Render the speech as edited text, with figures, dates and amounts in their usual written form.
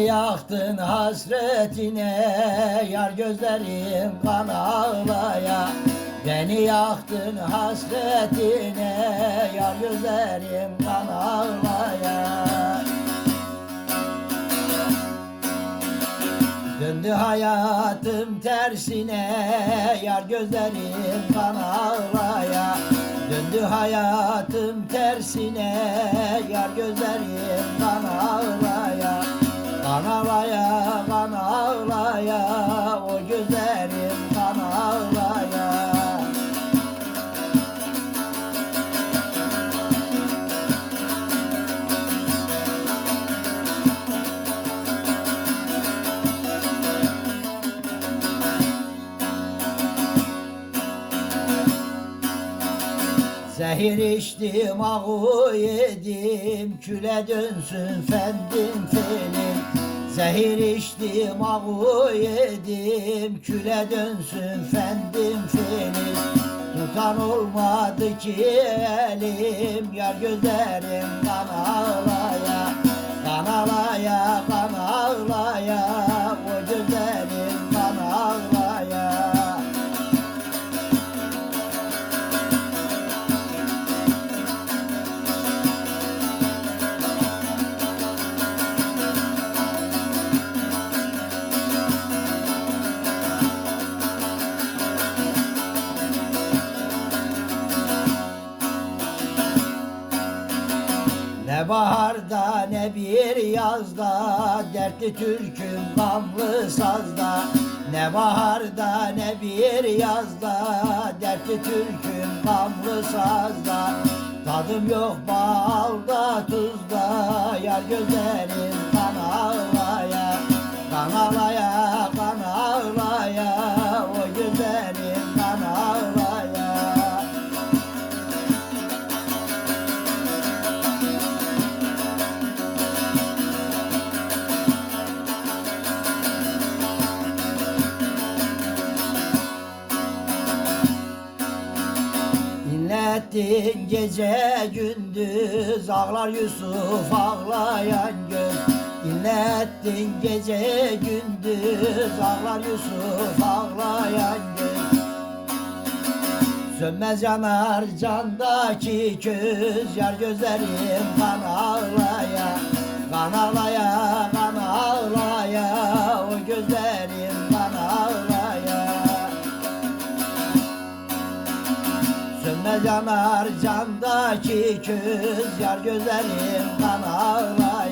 yaktın hasretine, yar gözlerim kan ağlaya. Beni yaktın hasretine, yar gözlerim kan ağlaya. Döndü hayatım tersine, yar gözlerim kan ağlaya. Döndü hayatım tersine, yar gözlerim kan ağlaya. Kan ağlaya, kan ağlaya, o gözlerim kan ağlaya. Zehir içtim, ahu yedim, küle dönsün fendim fenim. Zehir içtim, ahu yedim, küle dönsün fendim fenim. Tutan olmadı ki elim, yar gözlerim kan ağlaya. Kan ağlaya, kan ağlaya, o gözlerim kan ağlaya. Ne baharda ne bir yazda, dertli türküm gamlı sazda. Ne baharda ne bir yazda, dertli türküm gamlı sazda. Tadım yok balda tuzda, yar gözlerim kan ağlaya. Kan ağlaya, kan ağlaya, o gözlerim kan ağlaya. İnlettin gece gündüz, ağlar Yusuf ağlayan göz. İnlettin gece gündüz, ağlar Yusuf ağlayan göz. Sönmez yanar candaki köz, yar gözlerim kan ağlaya. Kan ağlaya, kan ağlaya, o gözlerim kan ağlaya. Sönmez yanar candaki köz, yar gözlerim kan ağlaya.